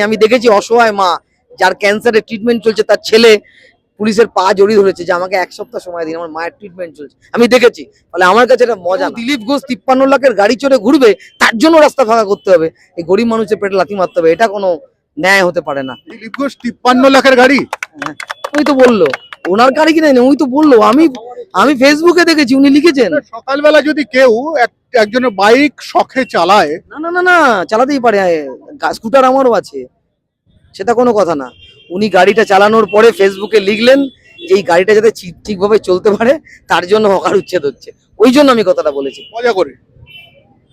আমি দেখেছি অসহায় মা যার ক্যান্সারের ট্রিটমেন্ট চলছে, তার ছেলে পুলিশের পা জড়িয়ে ধরেছে যে আমাকে 1 সপ্তাহ সময় দিন, আমার মায়ের ট্রিটমেন্ট চলছে। আমি দেখেছি, ফলে আমার কাছে এটা মজা। দিলীপ ঘোষ 53 লাখের গাড়ি চড়ে ঘুরবে, তার জন্য রাস্তা ফাঁকা করতে হবে, এই গরিব মানুষের পেটে লাথি মারতে হবে, এটা কোনো ন্যায় হতে পারে না। দিলীপ ঘোষ 53 লাখের গাড়ি, ওই তো বললো ওনার গাড়ি কিনে নেই, ওই তো বললো, আমি ফেসবুকে দেখেছি, উনি লিখেছেন। সকালবেলা যদি কেউ একজনের বাইক শখে চালায়, না না না না, চালাতেই পারে, স্কুটার আমারও আছে, সেটা কোনো কথা না। উনি গাড়িটা চালানোর পরে ফেসবুকে লিখলেন যে এই গাড়িটা যাতে ঠিকভাবে চলতে পারে, তার জন্য হকার উচ্ছেদ হচ্ছে, ওই জন্য আমি কথাটা বলেছি। মজা করে,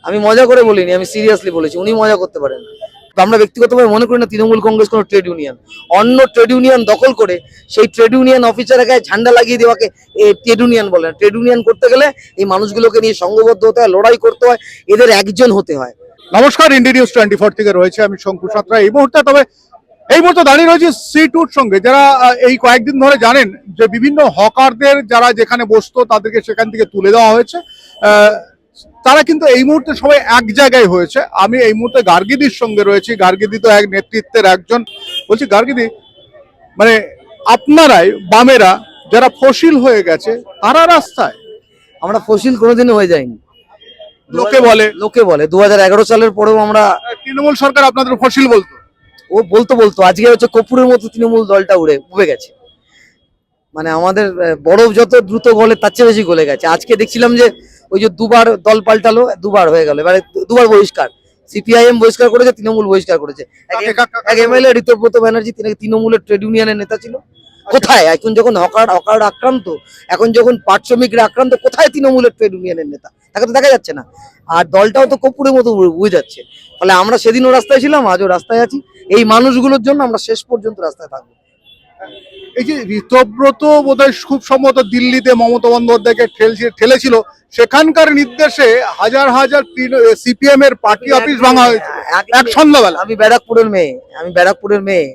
আমি মজা করে বলিনি, আমি সিরিয়াসলি বলেছি। উনি মজা করতে পারেন, আমরা ব্যক্তিগতভাবে মনে করি না তৃণমূল কংগ্রেস কোনো ট্রেড ইউনিয়ন। অন্য ট্রেড ইউনিয়ন দখল করে সেই ট্রেড ইউনিয়ন অফিসারের গায়ে ঝান্ডা লাগিয়ে দেওয়াকে ট্রেড ইউনিয়ন বলে না। ট্রেড ইউনিয়ন করতে গেলে এই মানুষগুলোকে নিয়ে সংঘবদ্ধ হতে হয়, লড়াই করতে হয়, এদের একজন হতে হয়। নমস্কার, ইন্ডিয়া নিউজ 24 থেকে রয়েছে আমি শঙ্কু সাঁতরা এই মুহূর্তে। তবে এই মুহূর্তে দাঁড়িয়ে রয়েছে C2-র সঙ্গে, যারা এই কয়েকদিন ধরে জানেন যে বিভিন্ন হকারদের যারা যেখানে বসতো তাদেরকে সেখান থেকে তুলে দেওয়া হয়েছে। তারা কিন্তু এই মুহূর্তে সবাই এক জায়গায় হয়েছে। আমি এই মুহূর্তে গার্গীদির সঙ্গে রয়েছি। গার্গীদি তো এক নেতৃত্বের একজন। বলছি গার্গীদি, মানে আপনারাই বামেরা যারা ফসিল হয়ে গেছে তারা রাস্তায়? আমরা ফসিল কোনোদিনও হয়ে যায়নি, লোকে বলে 2011 সালের পরেও আমরা, তৃণমূল সরকার আপনাদের ফসিল বলতো। ও বলতো আজকে হচ্ছে কপুরের মতো তৃণমূল দলটা উবে গেছে। মানে আমাদের বরফ যত দ্রুত গলে তার চেয়ে বেশি গলে গেছে। আজকে দেখছিলাম যে ওই যে দুবার দল পাল্টালো, দুবার হয়ে গেল, এবারে দুবার বহিষ্কার। সিপিআইএম বহিষ্কার করেছে, তৃণমূল বহিষ্কার করেছে। এক এমএলএ ঋতব্রত ব্যানার্জি, তিনি তৃণমূলের ট্রেড ইউনিয়নের নেতা ছিল। কোথায় এখন যখন হকার আক্রান্ত, এখন যখন পাট শ্রমিকরা আক্রান্ত, কোথায় তৃণমূলের ট্রেড ইউনিয়নের নেতা? তাকে তো দেখা যাচ্ছে না। আর দলটাও তো কপুরের মতো উবে যাচ্ছে। ফলে আমরা সেদিনও রাস্তায় ছিলাম, আজও রাস্তায় আছি। এই মানুষগুলোর জন্য আমরা শেষ পর্যন্ত রাস্তায় থাকবো। এই যে ঋতব্রত বোধহয় খুব সম্ভবত দিল্লিতে মমতা বন্দ্যোপাধ্যায়কে ঠেলেছিল, সেখানকার নির্দেশে হাজার হাজার সিপিএম এর পার্টি অফিস ভাঙা হয়েছে এক সন্ধ্যাবেলা। আমি ব্যারাকপুরের মেয়ে,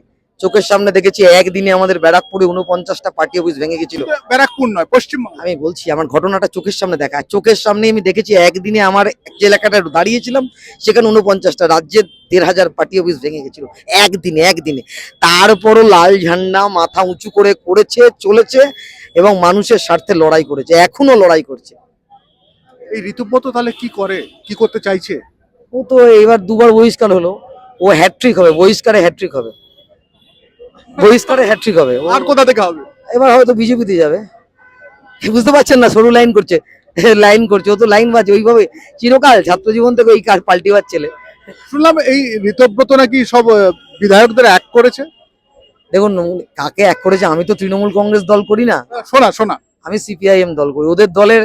চোখের সামনে দেখেছি। একদিনে আমাদের ব্যারাকপুরে 49টা পার্টি অফিস ভেঙে গেছিল। ব্যারাকপুর নয়, পশ্চিমবঙ্গ। আমি বলছি, আমার ঘটনাটা চোখের সামনে দেখা, চোখের সামনে আমি দেখেছি। একদিনে আমার যে এলাকাটা দাঁড়িয়েছিলাম সেখানে 49টা, রাজ্যের 1500 পার্টি অফিস ভেঙে গেছিল একদিনে। তারপরও লাল ঝান্ডা মাথা উঁচু করে চলেছে এবং মানুষের স্বার্থে লড়াই করেছে, এখনো লড়াই করছে। এই ঋতব্রত তাহলে কি করতে চাইছে? ও তো এবার দুবার বহিষ্কার হলো, ও হ্যাট্রিক হবে, বহিষ্কারে হ্যাট্রিক হবে। আর কোথা থেকে হবে? এবার হয়তো বিজেপিতে যাবে। বুঝতে পারছেন না, সরু লাইন করছে, ও তো লাইন বাজে ওইভাবে চিরকাল, ছাত্র জীবন থেকে ওই কাজ পাল্টিবার ছেলে। শুনলাম এই ঋতব্রত নাকি সব বিধায়কদের এক করেছে। দেখুন কাকে এক করেছে, আমি তো তৃণমূল কংগ্রেস দল করি না, শোনা আমি সিপিআইএম দল করি। ওদের দলের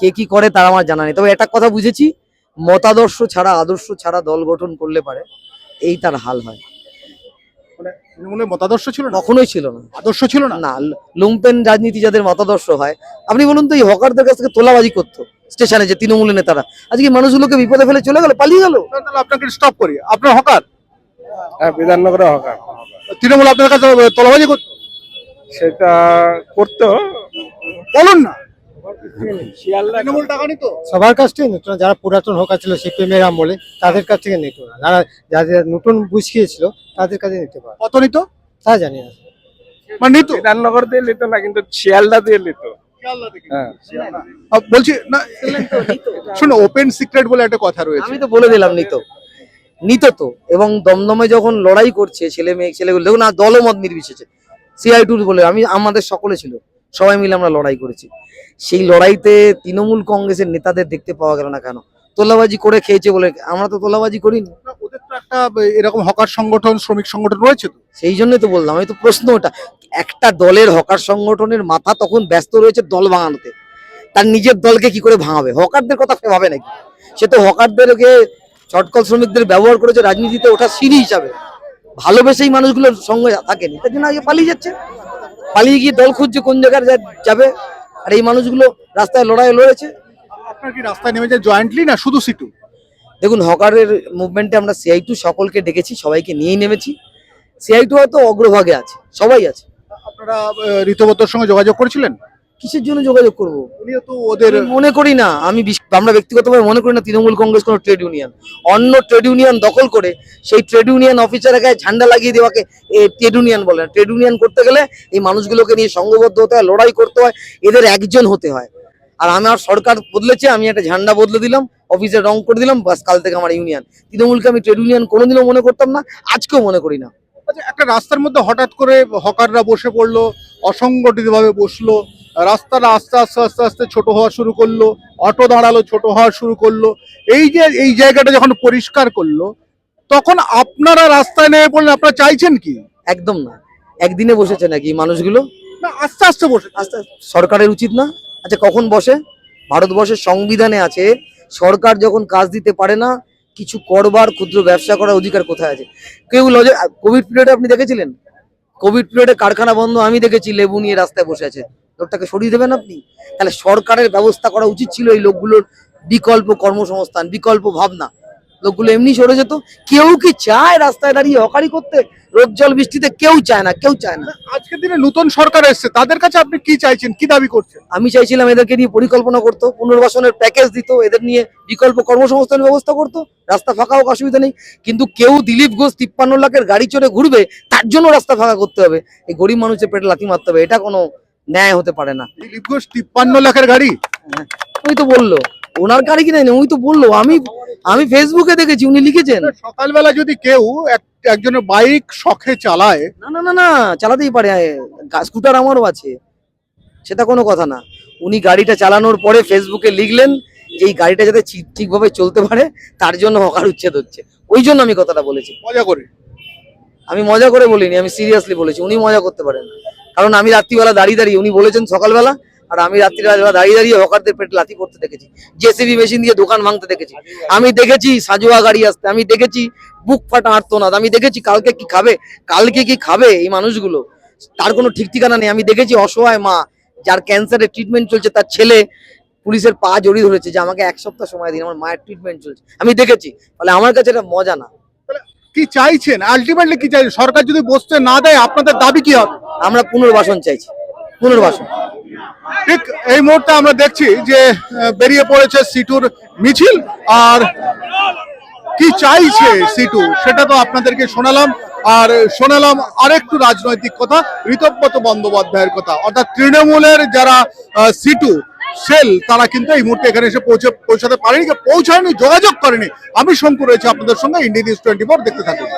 কে কি করে তার আমার জানা নেই। তবে একটা কথা বুঝেছি, মতাদর্শ ছাড়া, আদর্শ ছাড়া দল গঠন করলে পারে এই তার হাল হয়। তৃণমূলের মতাদর্শ ছিল না, কখনোই ছিল না, আদর্শ ছিল না। না, লুম্পেন রাজনীতি যাদের মতাদর্শ হয়, আপনি বলুন তো, এই হকারদের কাছ থেকে তোলাবাজি করতো স্টেশনে যে তৃণমূলের নেতারা, আজকে মানুষগুলোকে বিপদে ফেলে চলে গেল, পালিয়ে গেল। তাহলে আপনাকে স্টপ করি, আপনার হকার? হ্যাঁ, বিধাননগরে হকার। তৃণমূল আপনার কাছে তোলাবাজি করতো? সেটা করতো, বলুন না। তৃণমূল টাকা নিত সবার কাছ থেকে নিত না, যারা পুরাতন হকার ছিল সিপিএম এর আমলে তাদের কাছ থেকে নিত না, যাদের নতুন বুঝ খেয়েছিল তাদের কাছে নিতে পারে। কত নিত তা জানি না, মানে নিত। বিধাননগর দিয়ে নিত না, কিন্তু শিয়ালদা দিয়ে নিত। হ্যাঁ, বলছি না, শুনো, ওপেন সিক্রেট বলে একটা কথা রয়েছে। আমি তো বলে দিলাম নিত তো। এবং দমদমে যখন লড়াই করছে ছেলেগুলো, দেখুন না, দলমত নির্বিশেষে CI2 বলে আমাদের সকলে ছিল, সবাই মিলে আমরা লড়াই করেছি। সেই লড়াইতে তৃণমূল কংগ্রেসের নেতাদের দেখতে পাওয়া গেল না কেন? তোলাবাজি করে খেয়েছে বলে। আমরা তো তোলাবাজি করিনি। ওদের তো একটা এরকম হকার সংগঠন, শ্রমিক সংগঠন রয়েছে তো। সেই জন্যই তো বললাম, আমি তো প্রশ্ন ওটা, একটা দলের হকার সংগঠনের মাথা তখন ব্যস্ত রয়েছে দল ভাঙানোতে, তার নিজের দলকে কি করে ভাঙাবে? হকারদের কথা ভাবে নাকি? সে তো হকারদেরকে, চটকল শ্রমিকদের ব্যবহার করেছে রাজনীতিতে ওঠা সিঁড়ি হিসাবে, ভালোবেসেই মানুষগুলোর সঙ্গে থাকেনি, তার জন্য আগে পালিয়ে যাচ্ছে, পালিয়ে গিয়ে দল খুঁজছে কোন জায়গায় যাবে। আর এই মানুষগুলো রাস্তায় লড়েছে। আপনার কি রাস্তায় নেমে যায় জয়েন্টলি না শুধু C2? দেখুন, হকারের মুভমেন্টে আমরা CI2 সকলকে ডেকেছি, সবাইকে নিয়েই নেমেছি। CI2 হয়তো অগ্রভাগে আছে, সবাই আছে। আপনারা ঋতব্রতর সঙ্গে যোগাযোগ করেছিলেন? কিসের জন্য যোগাযোগ করবো? উনিও তো ওদের আমি মনে করি না, আমরা ব্যক্তিগতভাবে মনে করি না তৃণমূল কংগ্রেস কোনো ট্রেড ইউনিয়ন। অন্য ট্রেড ইউনিয়ন দখল করে সেই ট্রেড ইউনিয়ন অফিসারের গায়ে ঝান্ডা লাগিয়ে দেওয়াকে ট্রেড ইউনিয়ন বলে না। ট্রেড ইউনিয়ন করতে গেলে এই মানুষগুলোকে নিয়ে সংঘবদ্ধ হতে হয়, লড়াই করতে হয়, এদের একজন হতে হয়। আর আমার সরকার বদলেছে, আমি একটা ঝান্ডা বদলে দিলাম, অফিসের রং করে দিলাম, বাস কাল থেকে আমার ইউনিয়ন। তৃণমূলকে আমি ট্রেড ইউনিয়ন কোনোদিনও মনে করতাম না, আজকেও মনে করি না। আচ্ছা, একটা রাস্তার মধ্যে হঠাৎ করে হকাররা বসে পড়লো, অসংগঠিত ভাবে বসলো, রাস্তাটা আস্তে আস্তে আস্তে আস্তে ছোট হওয়া শুরু করলো, অটো দাঁড়ালো, ছোট হওয়া শুরু করলো। এই যে এই জায়গাটা যখন পরিষ্কার করলো, তখন আপনারা রাস্তায় নেমে পড়লেন। আপনারা চাইছেন কি? একদম না। একদিনে বসেছে নাকি এই মানুষগুলো? না, আস্তে আস্তে বসে। আস্তে সরকারের উচিত না? আচ্ছা, কখন বসে? ভারতবর্ষের সংবিধানে আছে সরকার যখন কাজ দিতে পারে না, কিছু করবার, ক্ষুদ্র ব্যবসা করার অধিকার কোথায় আছে? কেউ কোভিড পিরিয়ডে আপনি দেখেছিলেন? কোভিড পিরিয়ডে কারখানা বন্ধ, আমি দেখেছি লেবু নিয়ে রাস্তায় বসে আছে। লোকটাকে সরিয়ে দেবেন আপনি? তাহলে সরকারের ব্যবস্থা করা উচিত ছিল এই লোকগুলোর বিকল্প কর্মসংস্থান, বিকল্প ভাবনা। লোকগুলো এমনি সরে যেত। কেউ কি চায় রাস্তায় দাঁড়িয়ে হকারি করতে? রোদ জল বৃষ্টিতে কেউ চায় না, কেউ চায় না। আজকের দিনে নতুন সরকার এসছে, তাদের কাছে আপনি কি চাইছেন, কি দাবি করছেন? আমি চাইছিলাম এদেরকে নিয়ে পরিকল্পনা করতো, পুনর্বাসনের প্যাকেজ দিত, এদের নিয়ে বিকল্প কর্মসংস্থানের ব্যবস্থা করতো, রাস্তা ফাঁকা হোক, অসুবিধা নেই। কিন্তু কেউ দিলীপ ঘোষ 53 লাখের গাড়ি চড়ে ঘুরবে, তার জন্য রাস্তা ফাঁকা করতে হবে, এই গরিব মানুষের পেটে লাথি মারতে হবে, এটা কোনো ন্যায় হতে পারে না। দিলীপ ঘোষ 53 লাখের গাড়ি? ওই তো বললো ওনার গাড়ি কিনে নেই, ওই তো বললো। আমি ফেসবুকে দেখেছি, উনি লিখেছেন। সকালবেলা যদি কেউ একজনের বাইক শখে চালায়, না না না না, চালাতেই পারে, স্কুটার আমারও আছে, সেটা কোনো কথা না। উনি গাড়িটা চালানোর পরে ফেসবুকে লিখলেন যে এই গাড়িটা যাতে ঠিকভাবে চলতে পারে, তার জন্য হকার উচ্ছেদ হচ্ছে, ওই জন্য আমি কথাটা বলেছি। মজা করে। আমি মজা করে বলিনি, আমি সিরিয়াসলি বলেছি। উনি মজা করতে পারেন, কারণ আমি রাত্রিবেলা দাঁড়িয়ে, উনি বলেছেন সকালবেলা, আর আমি রাত্রিবেলা দাঁড়িয়ে হকারদের পেটে লাথি পড়তে দেখেছি, জেসিবি মেশিন দিয়ে দোকান ভাঙতে দেখেছি, আমি দেখেছি সাজোয়া গাড়ি আসতে, আমি দেখেছি বুক ফাটা আর্তনাদ, আমি দেখেছি কালকে কি খাবে এই মানুষগুলো, তার কোনো ঠিক ঠিকানা নেই। আমি দেখেছি অসহায় মা, যার ক্যান্সারের ট্রিটমেন্ট চলছে, তার ছেলে পুলিশের পা জড়িয়ে ধরেছে যে আমাকে 1 সপ্তাহ সময় দিন, আমার মায়ের ট্রিটমেন্ট চলছে, আমি দেখেছি। ফলে আমার কাছে এটা মজা না। কি চাইছেন আলটিমেটলি, কি চাইছেন? সরকার যদি বসতে না দেয়, আপনাদের দাবি কি হবে? আমরা পুনর্বাসন চাইছি, পুনর্বাসন। ঠিক এই মুহূর্তে আমরা দেখছি যে বেরিয়ে পড়েছে সিটুর মিছিল। আর কি চাইছে সিটু সেটা তো আপনাদেরকে শোনালাম, আর শোনালাম আরেকটু রাজনৈতিক কথা, ঋতব্রত বন্দ্যোপাধ্যায়ের কথা। অর্থাৎ তৃণমূলের যারা সিটু সেল, তারা কিন্তু এই মুহূর্তে এখানে এসে পৌঁছাতে পারেনি, যোগাযোগ করেনি। আমি শঙ্কু রয়েছে আপনাদের সঙ্গে, ইন্ডিয়া নিউজ 24 দেখতে থাকুন।